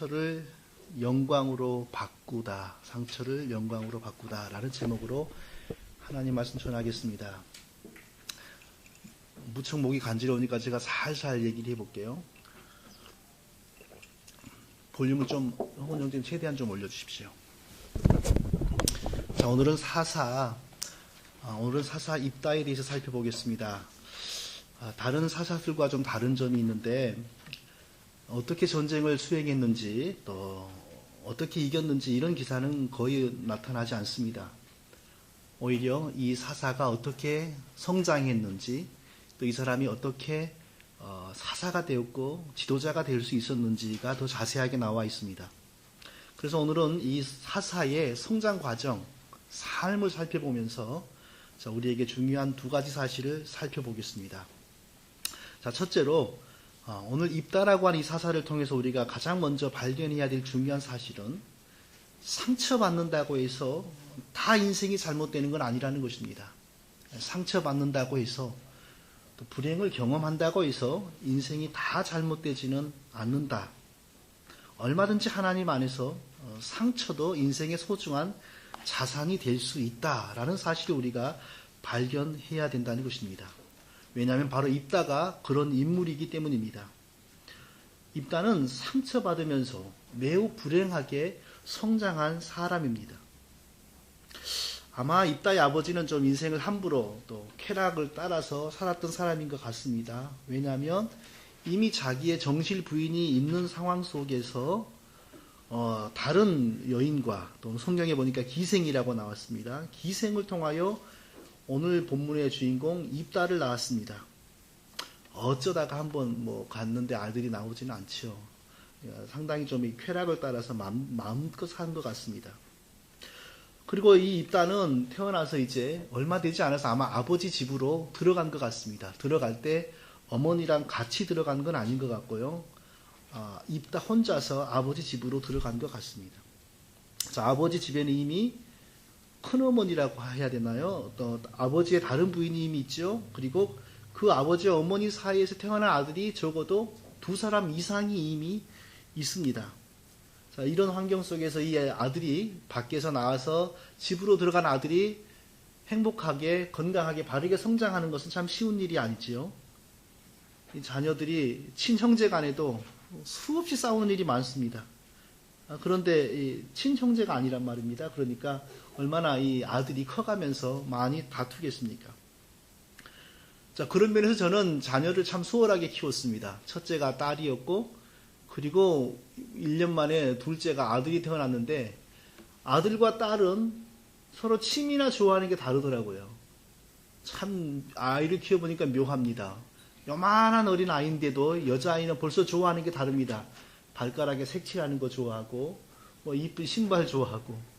상처를 영광으로 바꾸다, 상처를 영광으로 바꾸다 라는 제목으로 하나님 말씀 전하겠습니다. 무척 목이 간지러우니까 제가 살살 얘기를 해볼게요. 볼륨을 좀, 홍원영님 최대한 좀 올려주십시오. 자, 오늘은 사사 입다에 대해서 살펴보겠습니다. 다른 사사들과 좀 다른 점이 있는데, 어떻게 전쟁을 수행했는지, 또 어떻게 이겼는지 이런 기사는 거의 나타나지 않습니다. 오히려 이 사사가 어떻게 성장했는지, 또 이 사람이 어떻게 사사가 되었고 지도자가 될 수 있었는지가 더 자세하게 나와 있습니다. 그래서 오늘은 이 사사의 성장 과정, 삶을 살펴보면서 우리에게 중요한 두 가지 사실을 살펴보겠습니다. 자, 첫째로 오늘 입다라고 하는 이 사사를 통해서 우리가 가장 먼저 발견해야 될 중요한 사실은 상처받는다고 해서 다 인생이 잘못되는 건 아니라는 것입니다. 상처받는다고 해서 또 불행을 경험한다고 해서 인생이 다 잘못되지는 않는다. 얼마든지 하나님 안에서 상처도 인생의 소중한 자산이 될 수 있다라는 사실을 우리가 발견해야 된다는 것입니다. 왜냐하면 바로 입다가 그런 인물이기 때문입니다. 입다는 상처받으면서 매우 불행하게 성장한 사람입니다. 아마 입다의 아버지는 좀 인생을 함부로 또 쾌락을 따라서 살았던 사람인 것 같습니다. 왜냐하면 이미 자기의 정실 부인이 있는 상황 속에서 다른 여인과, 또 성경에 보니까 기생이라고 나왔습니다. 기생을 통하여 오늘 본문의 주인공 입다를 낳았습니다. 어쩌다가 한번 갔는데 아들이 나오지는 않죠. 상당히 좀 이 쾌락을 따라서 마음껏 산 것 같습니다. 그리고 이 입다는 태어나서 이제 얼마 되지 않아서 아마 아버지 집으로 들어간 것 같습니다. 들어갈 때 어머니랑 같이 들어간 건 아닌 것 같고요. 입다 혼자서 아버지 집으로 들어간 것 같습니다. 자, 아버지 집에는 이미 큰어머니라고 해야 되나요? 또 아버지의 다른 부인이 이미 있죠. 그리고 그 아버지와 어머니 사이에서 태어난 아들이 적어도 2사람 이상이 이미 있습니다. 자, 이런 환경 속에서 이 아들이 밖에서 나와서 집으로 들어간 아들이 행복하게, 건강하게, 바르게 성장하는 것은 참 쉬운 일이 아니지요. 이 자녀들이 친형제 간에도 수없이 싸우는 일이 많습니다. 그런데 이 친형제가 아니란 말입니다. 그러니까 얼마나 이 아들이 커가면서 많이 다투겠습니까? 자, 그런 면에서 저는 자녀를 참 수월하게 키웠습니다. 첫째가 딸이었고, 그리고 1년 만에 둘째가 아들이 태어났는데, 아들과 딸은 서로 취미나 좋아하는 게 다르더라고요. 참 아이를 키워보니까 묘합니다. 요만한 어린 아이인데도 여자아이는 벌써 좋아하는 게 다릅니다. 발가락에 색칠하는 거 좋아하고, 이쁜 신발 좋아하고.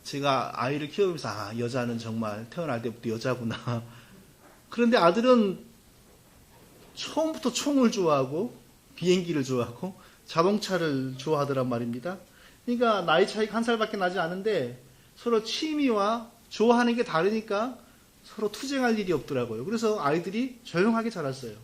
제가 아이를 키우면서 여자는 정말 태어날 때부터 여자구나. 그런데 아들은 처음부터 총을 좋아하고 비행기를 좋아하고 자동차를 좋아하더란 말입니다. 그러니까 나이 차이가 1살밖에 나지 않은데 서로 취미와 좋아하는 게 다르니까 서로 투쟁할 일이 없더라고요. 그래서 아이들이 조용하게 자랐어요.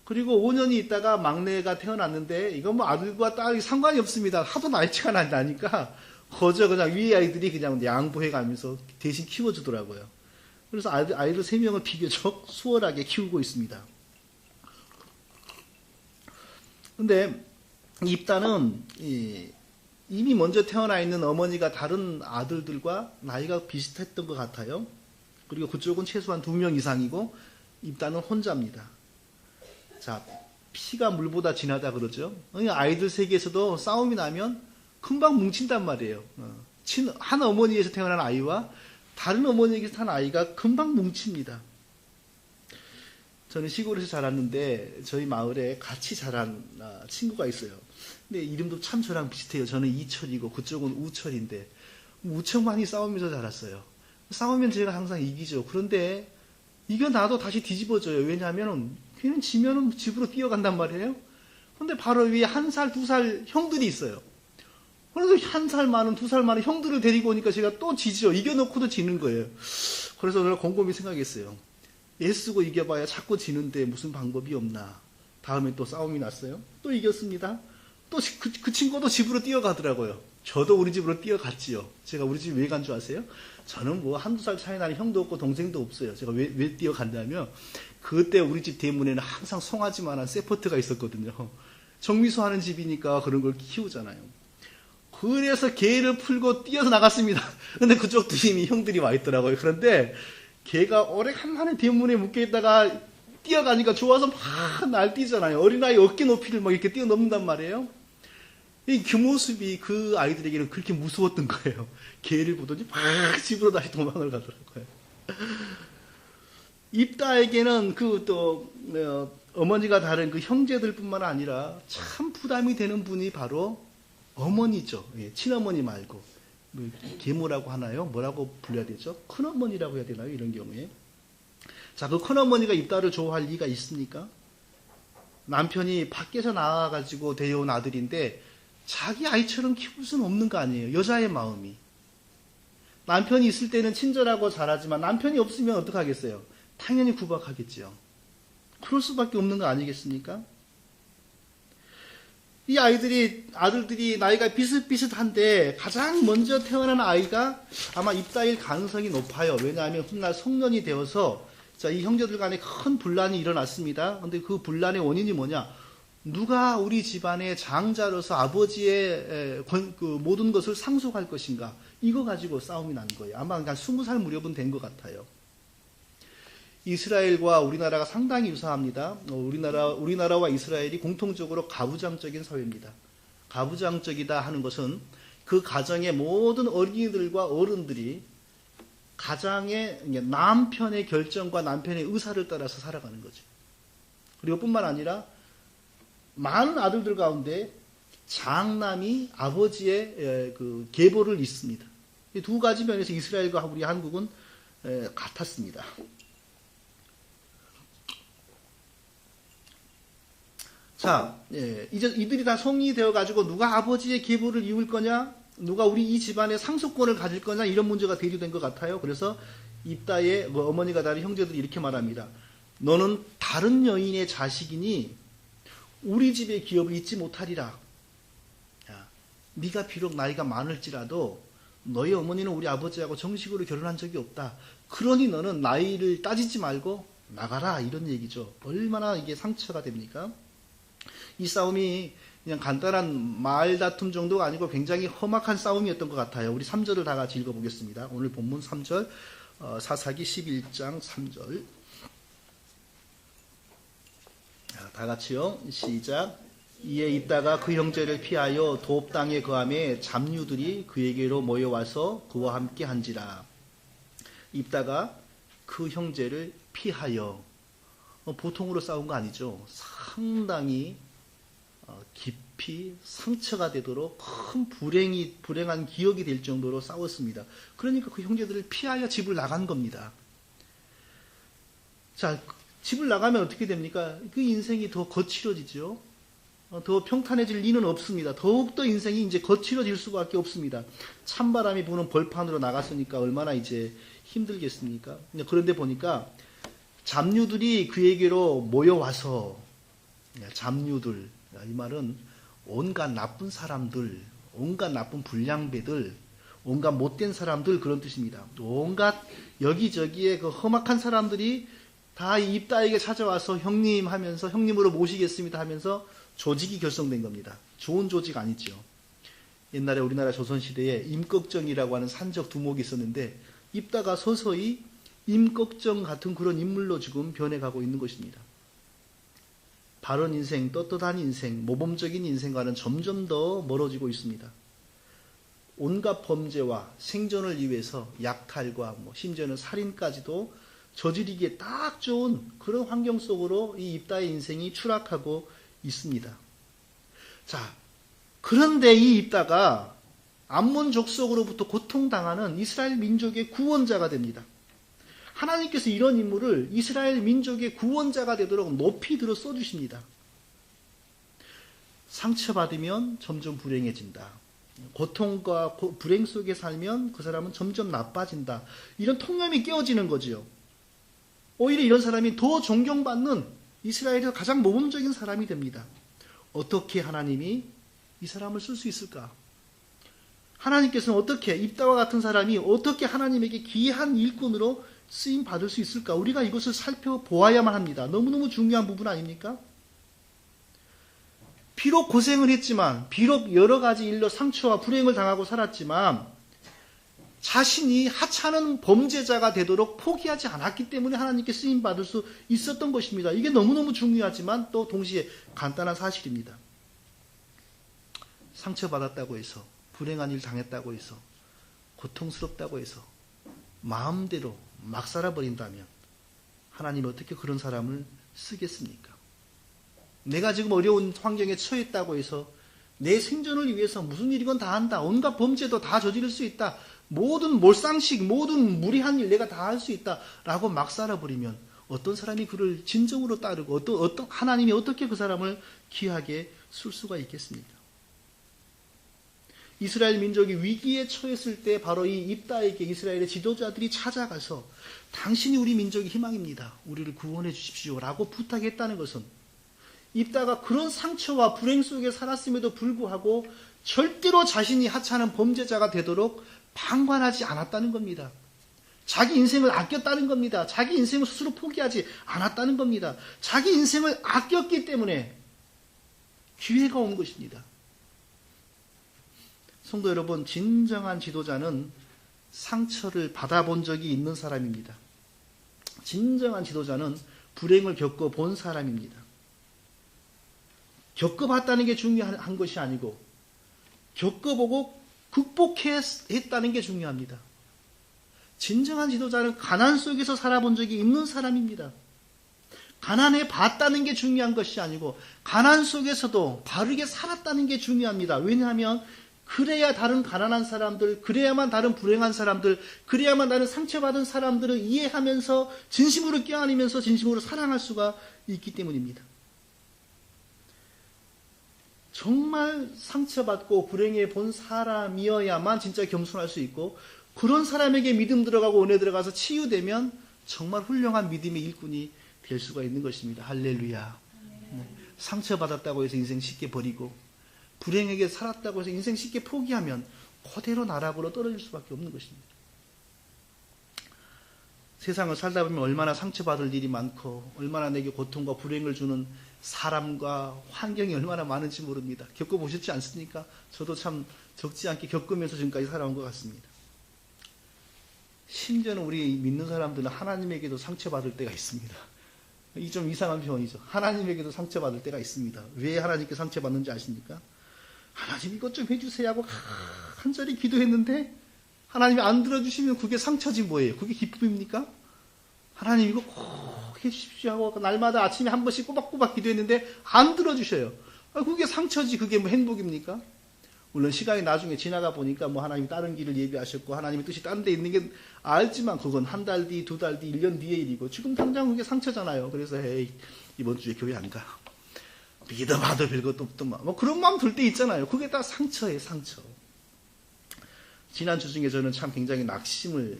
그리고 5년이 있다가 막내가 태어났는데 이건 아들과 딸이 상관이 없습니다. 하도 나이 차이가 나니까 거저 그냥 위에 아이들이 그냥 양보해 가면서 대신 키워주더라고요. 그래서 아이들 3명을 비교적 수월하게 키우고 있습니다. 근데 입다는 이미 먼저 태어나 있는 어머니가 다른 아들들과 나이가 비슷했던 것 같아요. 그리고 그쪽은 최소한 2명 이상이고 입다는 혼자입니다. 자, 피가 물보다 진하다 그러죠. 아이들 세계에서도 싸움이 나면 금방 뭉친단 말이에요. 한 어머니에서 태어난 아이와 다른 어머니에게서 태어난 아이가 금방 뭉칩니다. 저는 시골에서 자랐는데 저희 마을에 같이 자란 친구가 있어요. 근데 이름도 참 저랑 비슷해요. 저는 이철이고 그쪽은 우철인데 무척 많이 싸우면서 자랐어요. 싸우면 제가 항상 이기죠. 그런데 이겨놔도 다시 뒤집어져요. 왜냐하면 걔는 지면은 집으로 뛰어간단 말이에요. 근데 바로 위에 1살, 2살 형들이 있어요. 그래서 1살 많은, 2살 많은 형들을 데리고 오니까 제가 또 지죠. 이겨놓고도 지는 거예요. 그래서 오늘 곰곰이 생각했어요. 애쓰고 이겨봐야 자꾸 지는데 무슨 방법이 없나. 다음에 또 싸움이 났어요. 또 이겼습니다. 또 그 친구도 집으로 뛰어가더라고요. 저도 우리 집으로 뛰어갔지요. 제가 우리 집 왜 간 줄 아세요? 저는 뭐 한두 살 차이 나는 형도 없고 동생도 없어요. 제가 왜 뛰어간다면 그때 우리 집 대문에는 항상 송아지만한 세포트가 있었거든요. 정미소 하는 집이니까 그런 걸 키우잖아요. 그래서 개를 풀고 뛰어서 나갔습니다. 근데 그쪽도 이미 형들이 와 있더라고요. 그런데 개가 오래간만에 대문에 묶여있다가 뛰어가니까 좋아서 막 날뛰잖아요. 어린아이 어깨 높이를 막 이렇게 뛰어넘는단 말이에요. 그 모습이 그 아이들에게는 그렇게 무서웠던 거예요. 개를 보더니 막 집으로 다시 도망을 가더라고요. 입다에게는 어머니가 다른 그 형제들뿐만 아니라 참 부담이 되는 분이 바로 어머니죠. 예, 친어머니 말고 계모라고 하나요? 뭐라고 불러야 되죠? 큰어머니라고 해야 되나요? 이런 경우에. 자, 그 큰어머니가 입다를 좋아할 리가 있습니까? 남편이 밖에서 나와가지고 데려온 아들인데 자기 아이처럼 키울 수는 없는 거 아니에요. 여자의 마음이. 남편이 있을 때는 친절하고 잘하지만 남편이 없으면 어떡하겠어요? 당연히 구박하겠지요. 그럴 수밖에 없는 거 아니겠습니까? 이 아들들이 나이가 비슷비슷한데 가장 먼저 태어난 아이가 아마 입다일 가능성이 높아요. 왜냐하면 훗날 성년이 되어서 이 형제들 간에 큰 분란이 일어났습니다. 근데 그 분란의 원인이 뭐냐? 누가 우리 집안의 장자로서 아버지의 그 모든 것을 상속할 것인가? 이거 가지고 싸움이 난 거예요. 아마 그냥 20살 무렵은 된 것 같아요. 이스라엘과 우리나라가 상당히 유사합니다. 우리나라와 이스라엘이 공통적으로 가부장적인 사회입니다. 가부장적이다 하는 것은 그 가정의 모든 어린이들과 어른들이 가장의 남편의 결정과 남편의 의사를 따라서 살아가는 거죠. 그리고 뿐만 아니라 많은 아들들 가운데 장남이 아버지의 그 계보를 잇습니다. 이 두 가지 면에서 이스라엘과 우리 한국은 같았습니다. 자, 이제 이들이 다 성인이 되어가지고 누가 아버지의 계보를 이을 거냐, 누가 우리 이 집안의 상속권을 가질 거냐 이런 문제가 대두된 것 같아요. 그래서 입다의 어머니가 다른 형제들이 이렇게 말합니다. 너는 다른 여인의 자식이니 우리 집의 기업을 잊지 못하리라. 야, 네가 비록 나이가 많을지라도 너희 어머니는 우리 아버지하고 정식으로 결혼한 적이 없다. 그러니 너는 나이를 따지지 말고 나가라 이런 얘기죠. 얼마나 이게 상처가 됩니까? 이 싸움이 그냥 간단한 말 다툼 정도가 아니고 굉장히 험악한 싸움이었던 것 같아요. 우리 3절을 다 같이 읽어보겠습니다. 오늘 본문 3절, 사사기 11장 3절. 다 같이요. 시작. 이에 입다가 그 형제를 피하여 돕 땅에 거함에 잡류들이 그에게로 모여와서 그와 함께 한지라. 입다가 그 형제를 피하여, 보통으로 싸운 거 아니죠. 상당히 깊이 상처가 되도록 큰 불행한 기억이 될 정도로 싸웠습니다. 그러니까 그 형제들을 피하여 집을 나간 겁니다. 자, 집을 나가면 어떻게 됩니까? 그 인생이 더 거칠어지죠. 더 평탄해질 리는 없습니다. 더욱더 인생이 이제 거칠어질 수밖에 없습니다. 찬바람이 부는 벌판으로 나갔으니까 얼마나 이제 힘들겠습니까? 그런데 보니까 잡류들이 그에게로 모여와서, 잡류들, 이 말은 온갖 나쁜 사람들, 온갖 나쁜 불량배들, 온갖 못된 사람들 그런 뜻입니다. 온갖 여기저기에 그 험악한 사람들이 다 입다에게 찾아와서 형님 하면서 형님으로 모시겠습니다 하면서 조직이 결성된 겁니다. 좋은 조직 아니죠. 옛날에 우리나라 조선시대에 임꺽정이라고 하는 산적 두목이 있었는데 입다가 서서히 임꺽정 같은 그런 인물로 지금 변해가고 있는 것입니다. 바른 인생, 떳떳한 인생, 모범적인 인생과는 점점 더 멀어지고 있습니다. 온갖 범죄와 생존을 위해서 약탈과 심지어는 살인까지도 저지르기에 딱 좋은 그런 환경 속으로 이 입다의 인생이 추락하고 있습니다. 자, 그런데 이 입다가 암몬 족속으로부터 고통당하는 이스라엘 민족의 구원자가 됩니다. 하나님께서 이런 인물을 이스라엘 민족의 구원자가 되도록 높이 들어 써주십니다. 상처받으면 점점 불행해진다. 고통과 불행 속에 살면 그 사람은 점점 나빠진다. 이런 통념이 깨어지는 거지요. 오히려 이런 사람이 더 존경받는 이스라엘에서 가장 모범적인 사람이 됩니다. 어떻게 하나님이 이 사람을 쓸 수 있을까? 하나님께서는 어떻게 입다와 같은 사람이 어떻게 하나님에게 귀한 일꾼으로 쓰임 받을 수 있을까? 우리가 이것을 살펴보아야만 합니다. 너무너무 중요한 부분 아닙니까? 비록 고생을 했지만, 비록 여러 가지 일로 상처와 불행을 당하고 살았지만 자신이 하찮은 범죄자가 되도록 포기하지 않았기 때문에 하나님께 쓰임 받을 수 있었던 것입니다. 이게 너무너무 중요하지만 또 동시에 간단한 사실입니다. 상처받았다고 해서, 불행한 일 당했다고 해서, 고통스럽다고 해서 마음대로 막 살아버린다면 하나님이 어떻게 그런 사람을 쓰겠습니까? 내가 지금 어려운 환경에 처했다고 해서 내 생존을 위해서 무슨 일이건 다 한다. 온갖 범죄도 다 저지를 수 있다. 모든 몰상식, 모든 무리한 일 내가 다 할 수 있다. 라고 막 살아버리면 어떤 사람이 그를 진정으로 따르고 어떤 하나님이 어떻게 그 사람을 귀하게 쓸 수가 있겠습니까? 이스라엘 민족이 위기에 처했을 때 바로 이 입다에게 이스라엘의 지도자들이 찾아가서 당신이 우리 민족의 희망입니다. 우리를 구원해 주십시오. 라고 부탁했다는 것은 입다가 그런 상처와 불행 속에 살았음에도 불구하고 절대로 자신이 하찮은 범죄자가 되도록 방관하지 않았다는 겁니다. 자기 인생을 아꼈다는 겁니다. 자기 인생을 스스로 포기하지 않았다는 겁니다. 자기 인생을 아꼈기 때문에 기회가 온 것입니다. 성도 여러분, 진정한 지도자는 상처를 받아본 적이 있는 사람입니다. 진정한 지도자는 불행을 겪어본 사람입니다. 겪어봤다는 게 중요한 것이 아니고 겪어보고 극복했다는 게 중요합니다. 진정한 지도자는 가난 속에서 살아본 적이 있는 사람입니다. 가난해 봤다는 게 중요한 것이 아니고 가난 속에서도 바르게 살았다는 게 중요합니다. 왜냐하면 그래야 다른 가난한 사람들, 그래야만 다른 불행한 사람들, 그래야만 다른 상처받은 사람들을 이해하면서 진심으로 껴안으면서 진심으로 사랑할 수가 있기 때문입니다. 정말 상처받고 불행해 본 사람이어야만 진짜 겸손할 수 있고 그런 사람에게 믿음 들어가고 은혜 들어가서 치유되면 정말 훌륭한 믿음의 일꾼이 될 수가 있는 것입니다. 할렐루야. 상처받았다고 해서 인생 쉽게 버리고 불행하게 살았다고 해서 인생 쉽게 포기하면 그대로 나락으로 떨어질 수밖에 없는 것입니다. 세상을 살다 보면 얼마나 상처받을 일이 많고 얼마나 내게 고통과 불행을 주는 사람과 환경이 얼마나 많은지 모릅니다. 겪어보셨지 않습니까? 저도 참 적지 않게 겪으면서 지금까지 살아온 것 같습니다. 심지어는 우리 믿는 사람들은 하나님에게도 상처받을 때가 있습니다. 이 좀 이상한 표현이죠. 하나님에게도 상처받을 때가 있습니다. 왜 하나님께 상처받는지 아십니까? 하나님 이것 좀 해주세요 하고 간절히 기도했는데 하나님이 안 들어주시면 그게 상처지 뭐예요? 그게 기쁨입니까? 하나님 이거 꼭 해주십시오 하고 날마다 아침에 한 번씩 꼬박꼬박 기도했는데 안 들어주셔요. 그게 상처지 그게 뭐 행복입니까? 물론 시간이 나중에 지나가 보니까 뭐 하나님이 다른 길을 예비하셨고 하나님의 뜻이 다른 데 있는 게 알지만 그건 한 달 뒤, 두 달 뒤, 1년 뒤의 일이고 지금 당장 그게 상처잖아요. 그래서 에이 이번 주에 교회 안 가. 믿어봐도 별것도 없더만. 뭐 그런 마음 들 때 있잖아요. 그게 다 상처예요, 상처. 지난주 중에 저는 참 굉장히 낙심을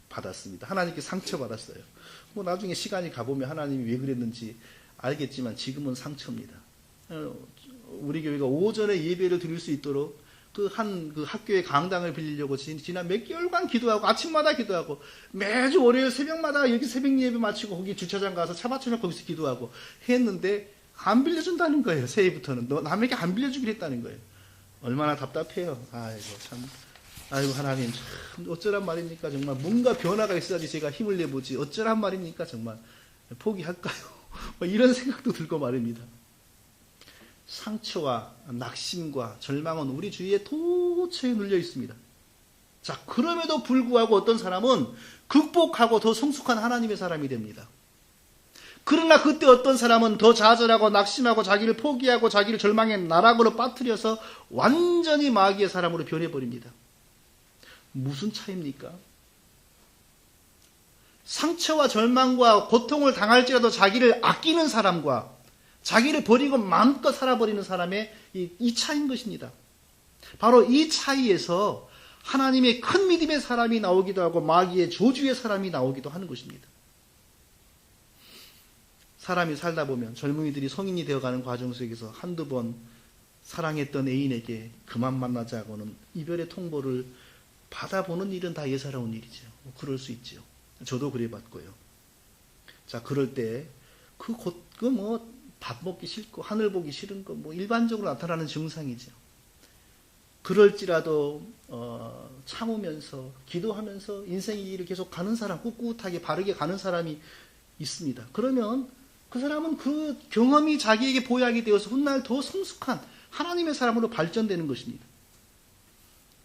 받았습니다. 하나님께 상처받았어요. 뭐 나중에 시간이 가보면 하나님이 왜 그랬는지 알겠지만 지금은 상처입니다. 우리 교회가 오전에 예배를 드릴 수 있도록 그 학교의 강당을 빌리려고 지난 몇 개월간 기도하고 아침마다 기도하고 매주 월요일 새벽마다 여기 새벽 예배 마치고 거기 주차장 가서 차 받쳐놓고 거기서 기도하고 했는데 안 빌려준다는 거예요. 새해부터는. 너 남에게 안 빌려주기로 했다는 거예요. 얼마나 답답해요. 아이고 참. 아이고 하나님 참 어쩌란 말입니까? 정말 뭔가 변화가 있어야지 제가 힘을 내보지. 어쩌란 말입니까? 정말 포기할까요? 이런 생각도 들고 말입니다. 상처와 낙심과 절망은 우리 주위에 도처에 눌려 있습니다. 자, 그럼에도 불구하고 어떤 사람은 극복하고 더 성숙한 하나님의 사람이 됩니다. 그러나 그때 어떤 사람은 더 좌절하고 낙심하고 자기를 포기하고 자기를 절망의 나락으로 빠뜨려서 완전히 마귀의 사람으로 변해버립니다. 무슨 차이입니까? 상처와 절망과 고통을 당할지라도 자기를 아끼는 사람과 자기를 버리고 마음껏 살아버리는 사람의 이 차이인 것입니다. 바로 이 차이에서 하나님의 큰 믿음의 사람이 나오기도 하고 마귀의 저주의 사람이 나오기도 하는 것입니다. 사람이 살다 보면 젊은이들이 성인이 되어가는 과정 속에서 한두 번 사랑했던 애인에게 그만 만나자고는 이별의 통보를 받아보는 일은 다 예사로운 일이죠. 그럴 수 있죠. 저도 그래봤고요. 자, 그럴 때 밥 먹기 싫고 하늘 보기 싫은 거 일반적으로 나타나는 증상이죠. 그럴지라도 참으면서 기도하면서 인생의 길을 계속 가는 사람, 꿋꿋하게 바르게 가는 사람이 있습니다. 그러면 그 사람은 그 경험이 자기에게 보약이 되어서 훗날 더 성숙한 하나님의 사람으로 발전되는 것입니다.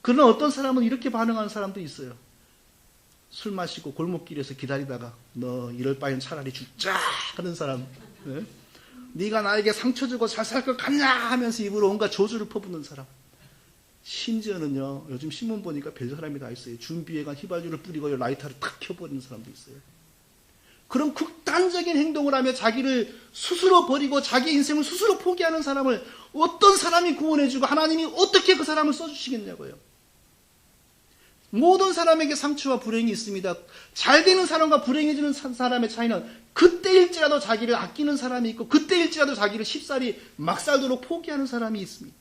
그러나 어떤 사람은 이렇게 반응하는 사람도 있어요. 술 마시고 골목길에서 기다리다가 너 이럴 바엔 차라리 죽자 하는 사람. 네? 네가 나에게 상처 주고 잘 살 것 같냐 하면서 입으로 온갖 저주를 퍼붓는 사람. 심지어는요, 요즘 신문 보니까 별 사람이 다 있어요. 준비해간 휘발유를 뿌리고 라이터를 탁 켜버리는 사람도 있어요. 그런 극단적인 행동을 하며 자기를 스스로 버리고 자기 인생을 스스로 포기하는 사람을 어떤 사람이 구원해주고 하나님이 어떻게 그 사람을 써주시겠냐고요. 모든 사람에게 상처와 불행이 있습니다. 잘 되는 사람과 불행해지는 사람의 차이는 그때일지라도 자기를 아끼는 사람이 있고 그때일지라도 자기를 쉽사리 막 살도록 포기하는 사람이 있습니다.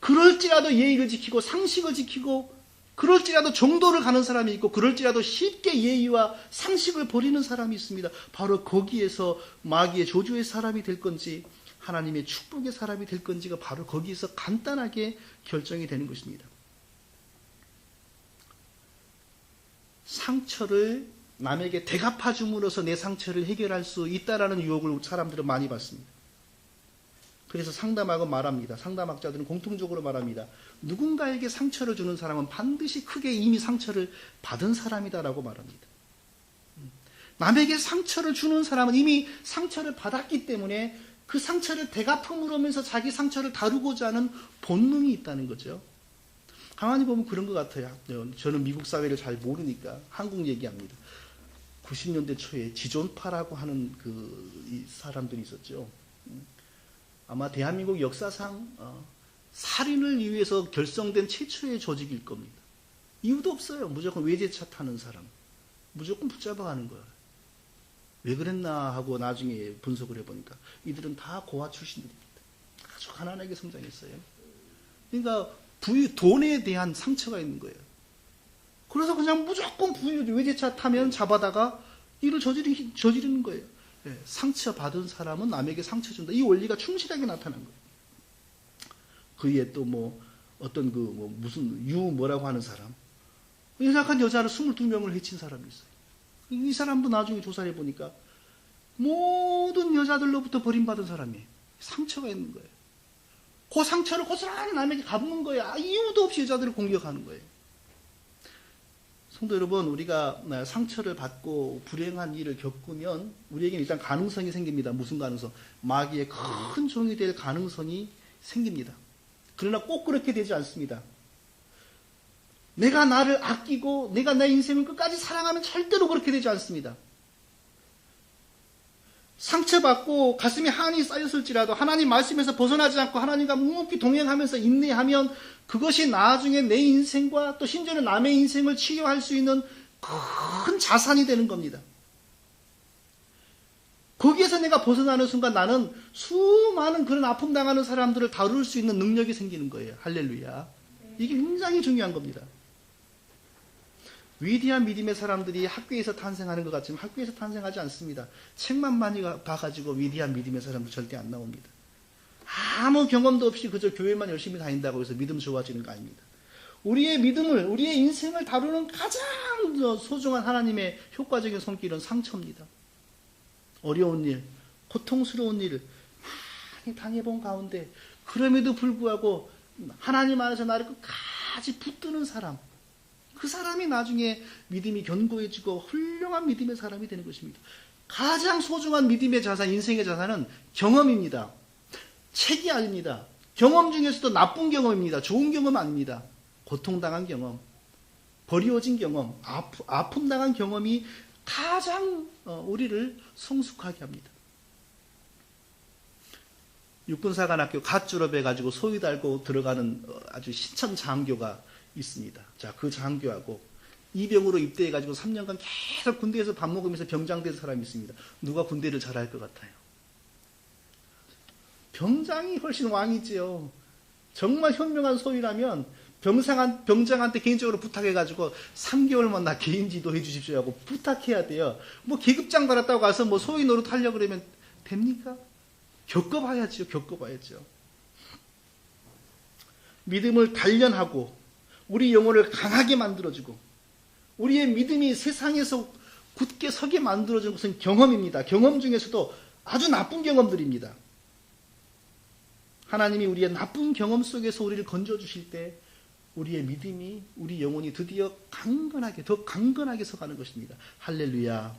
그럴지라도 예의를 지키고 상식을 지키고 그럴지라도 정도를 가는 사람이 있고 그럴지라도 쉽게 예의와 상식을 버리는 사람이 있습니다. 바로 거기에서 마귀의 저주의 사람이 될 건지 하나님의 축복의 사람이 될 건지가 바로 거기에서 간단하게 결정이 되는 것입니다. 상처를 남에게 대갚아 줌으로써 내 상처를 해결할 수 있다라는 유혹을 사람들은 많이 받습니다. 그래서 상담학은 말합니다. 상담학자들은 공통적으로 말합니다. 누군가에게 상처를 주는 사람은 반드시 크게 이미 상처를 받은 사람이다라고 말합니다. 남에게 상처를 주는 사람은 이미 상처를 받았기 때문에 그 상처를 대갚음으로 하면서 자기 상처를 다루고자 하는 본능이 있다는 거죠. 가만히 보면 그런 것 같아요. 저는 미국 사회를 잘 모르니까 한국 얘기합니다. 90년대 초에 지존파라고 하는 이 사람들이 있었죠. 아마 대한민국 역사상 살인을 위해서 결성된 최초의 조직일 겁니다. 이유도 없어요. 무조건 외제차 타는 사람. 무조건 붙잡아가는 거예요. 왜 그랬나 하고 나중에 분석을 해보니까 이들은 다 고아 출신들입니다. 아주 가난하게 성장했어요. 그러니까 돈에 대한 상처가 있는 거예요. 그래서 그냥 무조건 외제차 타면 잡아다가 일을 저지르는 거예요. 네, 상처받은 사람은 남에게 상처 준다. 이 원리가 충실하게 나타난 거예요. 그에 또 무슨 뭐라고 하는 사람. 연약한 여자를 22명을 해친 사람이 있어요. 이 사람도 나중에 조사를 해보니까 모든 여자들로부터 버림받은 사람이에요. 상처가 있는 거예요. 그 상처를 고스란히 남에게 갚는 거예요. 이유도 없이 여자들을 공격하는 거예요. 성도 여러분, 우리가 상처를 받고 불행한 일을 겪으면 우리에게는 일단 가능성이 생깁니다. 무슨 가능성? 마귀의 큰 종이 될 가능성이 생깁니다. 그러나 꼭 그렇게 되지 않습니다. 내가 나를 아끼고 내가 내 인생을 끝까지 사랑하면 절대로 그렇게 되지 않습니다. 상처받고 가슴에 한이 쌓였을지라도 하나님 말씀에서 벗어나지 않고 하나님과 묵묵히 동행하면서 인내하면 그것이 나중에 내 인생과 또 심지어는 남의 인생을 치유할 수 있는 큰 자산이 되는 겁니다. 거기에서 내가 벗어나는 순간 나는 수많은 그런 아픔 당하는 사람들을 다룰 수 있는 능력이 생기는 거예요. 할렐루야. 이게 굉장히 중요한 겁니다. 위대한 믿음의 사람들이 학교에서 탄생하는 것 같지만 학교에서 탄생하지 않습니다. 책만 많이 봐가지고 위대한 믿음의 사람도 절대 안 나옵니다. 아무 경험도 없이 그저 교회만 열심히 다닌다고 해서 믿음 좋아지는 거 아닙니다. 우리의 믿음을, 우리의 인생을 다루는 가장 소중한 하나님의 효과적인 손길은 상처입니다. 어려운 일, 고통스러운 일을 많이 당해본 가운데 그럼에도 불구하고 하나님 안에서 나를 끝까지 붙드는 사람, 그 사람이 나중에 믿음이 견고해지고 훌륭한 믿음의 사람이 되는 것입니다. 가장 소중한 믿음의 자산, 인생의 자산은 경험입니다. 책이 아닙니다. 경험 중에서도 나쁜 경험입니다. 좋은 경험 아닙니다. 고통당한 경험, 버리워진 경험, 아픔 당한 경험이 가장 우리를 성숙하게 합니다. 육군사관학교 갓 졸업해가지고 소위 달고 들어가는 아주 신천 장교가 있습니다. 자, 그 장교하고 이병으로 입대해가지고 3년간 계속 군대에서 밥 먹으면서 병장된 사람이 있습니다. 누가 군대를 잘할 것 같아요? 병장이 훨씬 왕이지요. 정말 현명한 소위라면 병장한테 개인적으로 부탁해가지고 3개월만 나 개인 지도해 주십시오 하고 부탁해야 돼요. 뭐 계급장 받았다고 가서 뭐 소위 노릇 하려고 그러면 됩니까? 겪어봐야죠. 겪어봐야죠. 믿음을 단련하고 우리 영혼을 강하게 만들어주고 우리의 믿음이 세상에서 굳게 서게 만들어주는 것은 경험입니다. 경험 중에서도 아주 나쁜 경험들입니다. 하나님이 우리의 나쁜 경험 속에서 우리를 건져주실 때 우리의 믿음이, 우리 영혼이 드디어 강건하게, 더 강건하게 서가는 것입니다. 할렐루야.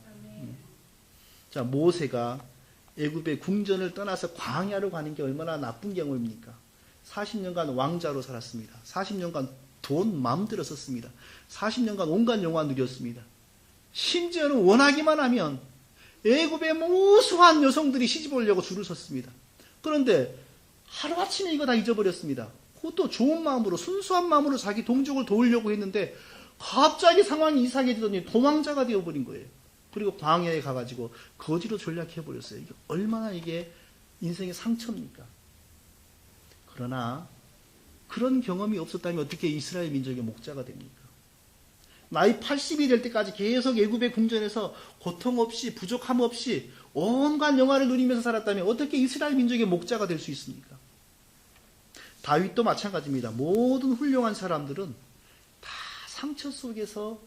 자, 모세가 애굽의 궁전을 떠나서 광야로 가는 게 얼마나 나쁜 경험입니까? 40년간 왕자로 살았습니다. 40년간 돈 마음대로 썼습니다. 40년간 온갖 영화 누렸습니다. 심지어는 원하기만 하면 애굽의 무수한 여성들이 시집 오려고 줄을 섰습니다. 그런데 하루아침에 이거 다 잊어버렸습니다. 그것도 좋은 마음으로, 순수한 마음으로 자기 동족을 도우려고 했는데 갑자기 상황이 이상해지더니 도망자가 되어버린 거예요. 그리고 광야에 가가지고 거지로 전략해버렸어요. 이게 얼마나 이게 인생의 상처입니까? 그러나 그런 경험이 없었다면 어떻게 이스라엘 민족의 목자가 됩니까? 나이 80이 될 때까지 계속 애굽의 궁전에서 고통 없이 부족함 없이 온갖 영화를 누리면서 살았다면 어떻게 이스라엘 민족의 목자가 될 수 있습니까? 다윗도 마찬가지입니다. 모든 훌륭한 사람들은 다 상처 속에서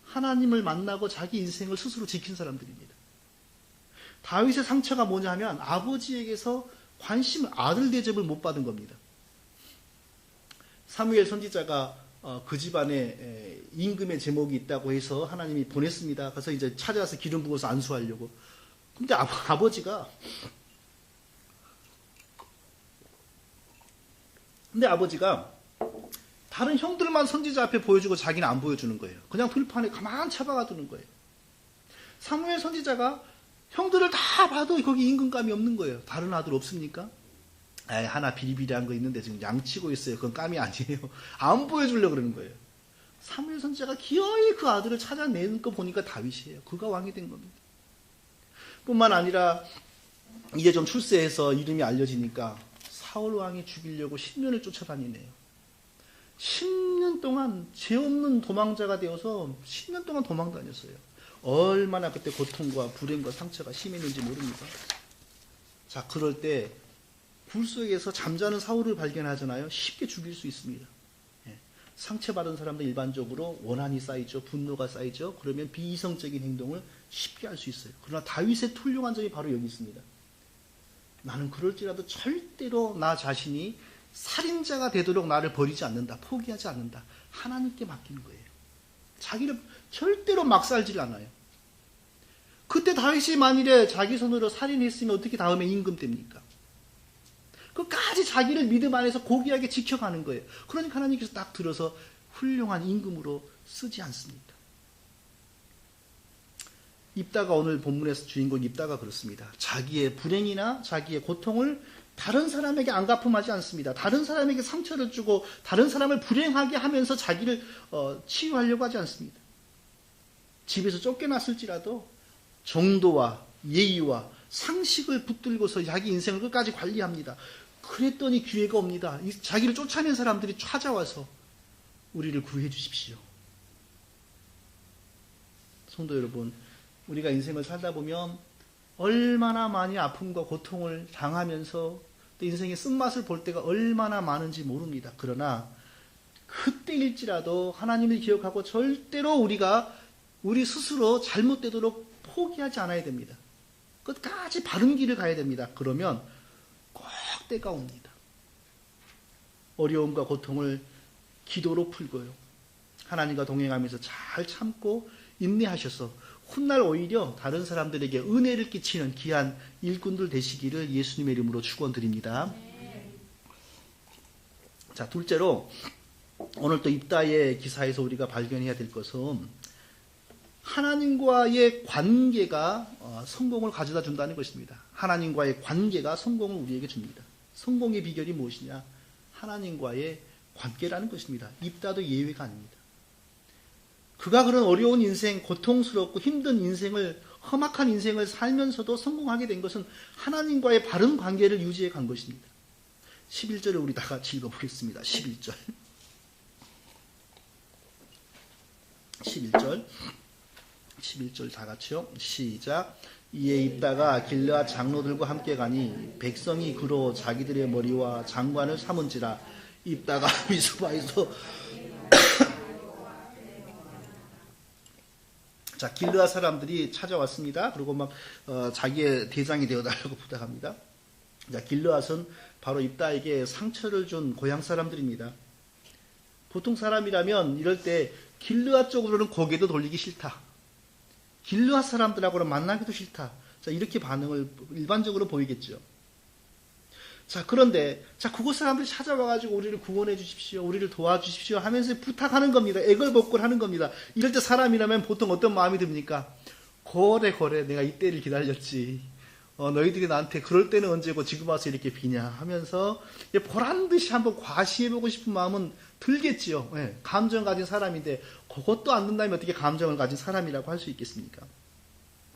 하나님을 만나고 자기 인생을 스스로 지킨 사람들입니다. 다윗의 상처가 뭐냐 하면 아버지에게서 아들 대접을 못 받은 겁니다. 사무엘 선지자가 그 집안에 임금의 제목이 있다고 해서 하나님이 보냈습니다. 그래서 이제 찾아와서 기름 부어서 안수하려고. 근데 아버지가 다른 형들만 선지자 앞에 보여주고 자기는 안 보여주는 거예요. 그냥 들판에 가만 차박아 두는 거예요. 사무엘 선지자가 형들을 다 봐도 거기 임금감이 없는 거예요. 다른 아들 없습니까? 하나 비리비리한 거 있는데 지금 양치고 있어요. 그건 감이 아니에요. 안 보여주려고 그러는 거예요. 사무엘 선지자가 기어이 그 아들을 찾아내는 거 보니까 다윗이에요. 그가 왕이 된 겁니다. 뿐만 아니라 이제 좀 출세해서 이름이 알려지니까 사울 왕이 죽이려고 10년을 쫓아다니네요. 10년 동안 죄 없는 도망자가 되어서 10년 동안 도망다녔어요. 얼마나 그때 고통과 불행과 상처가 심했는지 모릅니다. 자, 그럴 때 굴 속에서 잠자는 사울을 발견하잖아요. 쉽게 죽일 수 있습니다. 상처받은 사람들 일반적으로 원한이 쌓이죠. 분노가 쌓이죠. 그러면 비이성적인 행동을 쉽게 할 수 있어요. 그러나 다윗의 훌륭한 점이 바로 여기 있습니다. 나는 그럴지라도 절대로 나 자신이 살인자가 되도록 나를 버리지 않는다. 포기하지 않는다. 하나님께 맡기는 거예요. 자기를 절대로 막 살질 않아요. 그때 다윗이 만일에 자기 손으로 살인했으면 어떻게 다음에 임금 됩니까? 끝까지 자기를 믿음 안에서 고귀하게 지켜가는 거예요. 그러니까 하나님께서 딱 들어서 훌륭한 임금으로 쓰지 않습니다. 입다가 오늘 본문에서 주인공 입다가 그렇습니다. 자기의 불행이나 자기의 고통을 다른 사람에게 안갚음하지 않습니다. 다른 사람에게 상처를 주고 다른 사람을 불행하게 하면서 자기를 치유하려고 하지 않습니다. 집에서 쫓겨났을지라도 정도와 예의와 상식을 붙들고서 자기 인생을 끝까지 관리합니다. 그랬더니 기회가 옵니다. 자기를 쫓아낸 사람들이 찾아와서 우리를 구해 주십시오. 성도 여러분, 우리가 인생을 살다 보면 얼마나 많이 아픔과 고통을 당하면서 또 인생의 쓴맛을 볼 때가 얼마나 많은지 모릅니다. 그러나 그때일지라도 하나님을 기억하고 절대로 우리가 우리 스스로 잘못되도록 포기하지 않아야 됩니다. 끝까지 바른 길을 가야 됩니다. 그러면 꼭 때가 옵니다. 어려움과 고통을 기도로 풀고요. 하나님과 동행하면서 잘 참고 인내하셔서 훗날 오히려 다른 사람들에게 은혜를 끼치는 귀한 일꾼들 되시기를 예수님의 이름으로 축원드립니다. 자, 둘째로 오늘 또 입다의 기사에서 우리가 발견해야 될 것은 하나님과의 관계가 성공을 가져다 준다는 것입니다. 하나님과의 관계가 성공을 우리에게 줍니다. 성공의 비결이 무엇이냐? 하나님과의 관계라는 것입니다. 입다도 예외가 아닙니다. 그가 그런 어려운 인생, 고통스럽고 힘든 인생을, 험악한 인생을 살면서도 성공하게 된 것은 하나님과의 바른 관계를 유지해 간 것입니다. 11절을 우리 다 같이 읽어보겠습니다. 11절. 11절 다 같이요. 시작. 이에 입다가 길르앗 장로들과 함께 가니 백성이 그로 자기들의 머리와 장관을 삼은지라. 입다가 미스바에서 자, 길르앗 사람들이 찾아왔습니다. 그리고 막 자기의 대장이 되어달라고 부탁합니다. 자, 길르앗은 바로 입다에게 상처를 준 고향 사람들입니다. 보통 사람이라면 이럴 때 길르앗 쪽으로는 고개도 돌리기 싫다. 길르앗 사람들하고는 만나기도 싫다. 자, 이렇게 반응을 일반적으로 보이겠죠. 자, 그런데 자, 그곳 사람들이 찾아와가지고 우리를 구원해 주십시오, 우리를 도와주십시오 하면서 부탁하는 겁니다. 애걸복걸하는 겁니다. 이럴 때 사람이라면 보통 어떤 마음이 듭니까? 고래 내가 이때를 기다렸지. 너희들이 나한테 그럴 때는 언제고 지금 와서 이렇게 비냐 하면서 보란듯이 한번 과시해보고 싶은 마음은 들겠지요. 네, 감정 가진 사람인데 그것도 안 된다면 어떻게 감정을 가진 사람이라고 할 수 있겠습니까?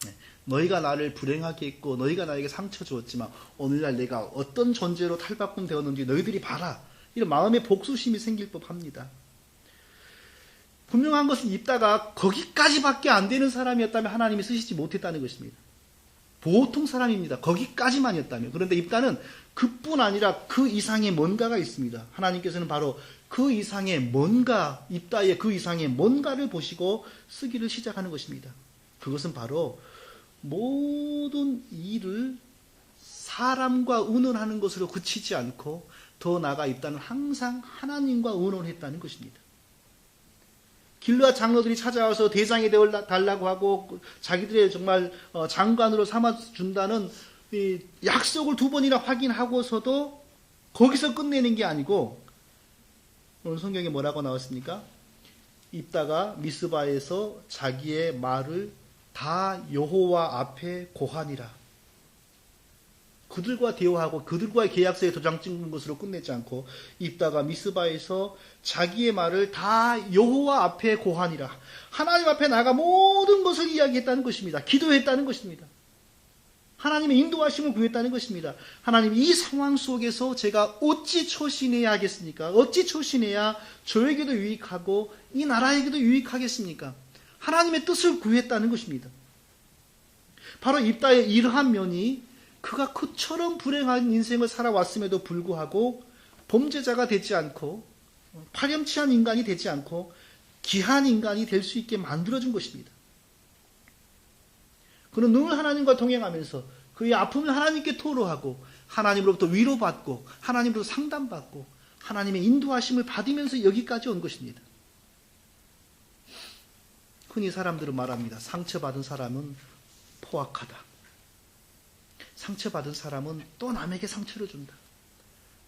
네, 너희가 나를 불행하게 했고 너희가 나에게 상처 주었지만 오늘날 내가 어떤 존재로 탈바꿈 되었는지 너희들이 봐라. 이런 마음의 복수심이 생길 법합니다. 분명한 것은 입다가 거기까지밖에 안 되는 사람이었다면 하나님이 쓰시지 못했다는 것입니다. 보통 사람입니다. 거기까지만이었다면. 그런데 입다는 그뿐 아니라 그 이상의 뭔가가 있습니다. 하나님께서는 바로 그 이상의 뭔가, 입다의 그 이상의 뭔가를 보시고 쓰기를 시작하는 것입니다. 그것은 바로 모든 일을 사람과 의논하는 것으로 그치지 않고 더 나아가 입다는 항상 하나님과 의논했다는 것입니다. 길르앗 장로들이 찾아와서 대장이 되어달라고 하고 자기들의 정말 장관으로 삼아준다는 이 약속을 2번이나 확인하고서도 거기서 끝내는 게 아니고 오늘 성경에 뭐라고 나왔습니까? 입다가 미스바에서 자기의 말을 다 여호와 앞에 고하니라. 그들과 대화하고 그들과의 계약서에 도장 찍는 것으로 끝내지 않고 입다가 미스바에서 자기의 말을 다 여호와 앞에 고하니라. 하나님 앞에 나가 모든 것을 이야기했다는 것입니다. 기도했다는 것입니다. 하나님의 인도하심을 구했다는 것입니다. 하나님, 이 상황 속에서 제가 어찌 초신해야 하겠습니까? 어찌 초신해야 저에게도 유익하고 이 나라에게도 유익하겠습니까? 하나님의 뜻을 구했다는 것입니다. 바로 입다의 이러한 면이 그가 그처럼 불행한 인생을 살아왔음에도 불구하고 범죄자가 되지 않고 파렴치한 인간이 되지 않고 귀한 인간이 될 수 있게 만들어준 것입니다. 그는 늘 하나님과 동행하면서 그의 아픔을 하나님께 토로하고 하나님으로부터 위로받고 하나님으로부터 상담받고 하나님의 인도하심을 받으면서 여기까지 온 것입니다. 흔히 사람들은 말합니다. 상처받은 사람은 포악하다. 상처받은 사람은 또 남에게 상처를 준다.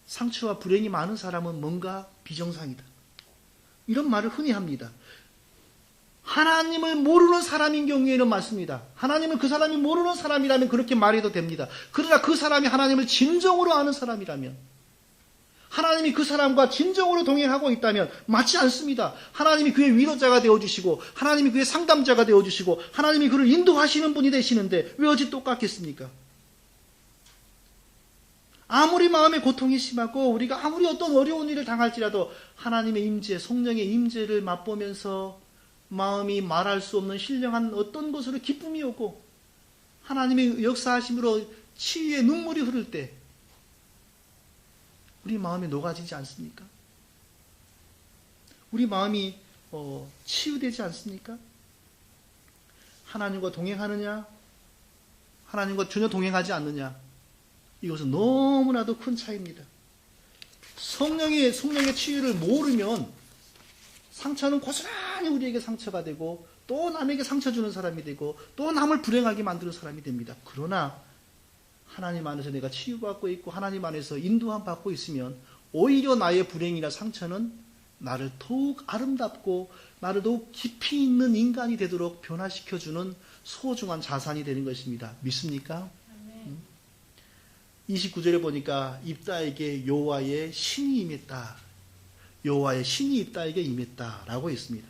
상처와 불행이 많은 사람은 뭔가 비정상이다. 이런 말을 흔히 합니다. 하나님을 모르는 사람인 경우에는 맞습니다. 하나님을 그 사람이 모르는 사람이라면 그렇게 말해도 됩니다. 그러나 그 사람이 하나님을 진정으로 아는 사람이라면, 하나님이 그 사람과 진정으로 동행하고 있다면 맞지 않습니다. 하나님이 그의 위로자가 되어주시고 하나님이 그의 상담자가 되어주시고 하나님이 그를 인도하시는 분이 되시는데 왜 어찌 똑같겠습니까? 아무리 마음의 고통이 심하고 우리가 아무리 어떤 어려운 일을 당할지라도 하나님의 임재, 성령의 임재를 맛보면서 마음이 말할 수 없는 신령한 어떤 것으로 기쁨이 오고 하나님의 역사하심으로 치유의 눈물이 흐를 때 우리 마음이 녹아지지 않습니까? 우리 마음이 치유되지 않습니까? 하나님과 동행하느냐, 하나님과 전혀 동행하지 않느냐, 이것은 너무나도 큰 차이입니다. 성령의 치유를 모르면 상처는 고스란히 우리에게 상처가 되고 또 남에게 상처 주는 사람이 되고 또 남을 불행하게 만드는 사람이 됩니다. 그러나 하나님 안에서 내가 치유받고 있고 하나님 안에서 인도함 받고 있으면 오히려 나의 불행이나 상처는 나를 더욱 아름답고 나를 더욱 깊이 있는 인간이 되도록 변화시켜주는 소중한 자산이 되는 것입니다. 믿습니까? 29절에 보니까 입다에게 여호와의 신이 임했다. 여호와의 신이 입다에게 임했다라고 했습니다.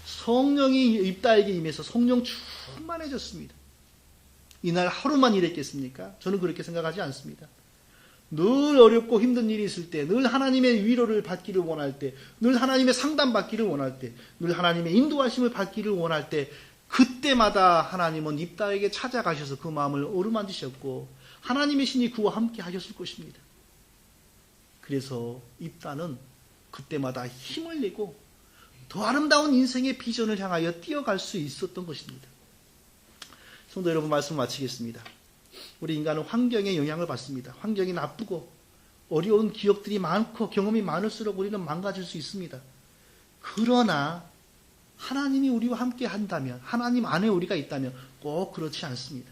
성령이 입다에게 임해서 성령 충만해졌습니다. 이날 하루만 일했겠습니까? 저는 그렇게 생각하지 않습니다. 늘 어렵고 힘든 일이 있을 때, 늘 하나님의 위로를 받기를 원할 때, 늘 하나님의 상담받기를 원할 때, 늘 하나님의 인도하심을 받기를 원할 때, 그때마다 하나님은 입다에게 찾아가셔서 그 마음을 어루만지셨고 하나님의 신이 그와 함께 하셨을 것입니다. 그래서 입다는 그때마다 힘을 내고 더 아름다운 인생의 비전을 향하여 뛰어갈 수 있었던 것입니다. 성도 여러분, 말씀 마치겠습니다. 우리 인간은 환경에 영향을 받습니다. 환경이 나쁘고 어려운 기억들이 많고 경험이 많을수록 우리는 망가질 수 있습니다. 그러나 하나님이 우리와 함께 한다면, 하나님 안에 우리가 있다면 꼭 그렇지 않습니다.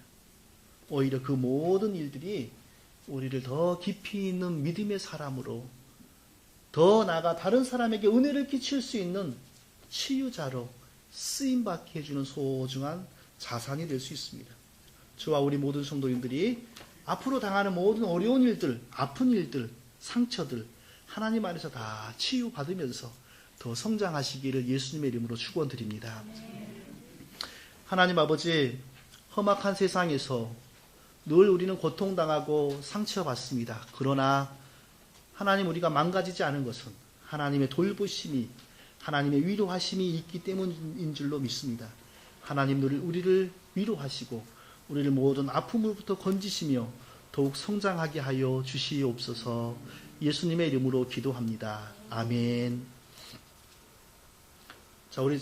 오히려 그 모든 일들이 우리를 더 깊이 있는 믿음의 사람으로, 더 나아가 다른 사람에게 은혜를 끼칠 수 있는 치유자로 쓰임받게 해주는 소중한 자산이 될 수 있습니다. 저와 우리 모든 성도님들이 앞으로 당하는 모든 어려운 일들, 아픈 일들, 상처들 하나님 안에서 다 치유받으면서 더 성장하시기를 예수님의 이름으로 축원드립니다. 하나님 아버지, 험악한 세상에서 늘 우리는 고통당하고 상처받습니다. 그러나 하나님, 우리가 망가지지 않은 것은 하나님의 돌보심이, 하나님의 위로하심이 있기 때문인 줄로 믿습니다. 하나님, 우리를 위로하시고 우리를 모든 아픔으로부터 건지시며 더욱 성장하게 하여 주시옵소서. 예수님의 이름으로 기도합니다. 아멘. 자, 우리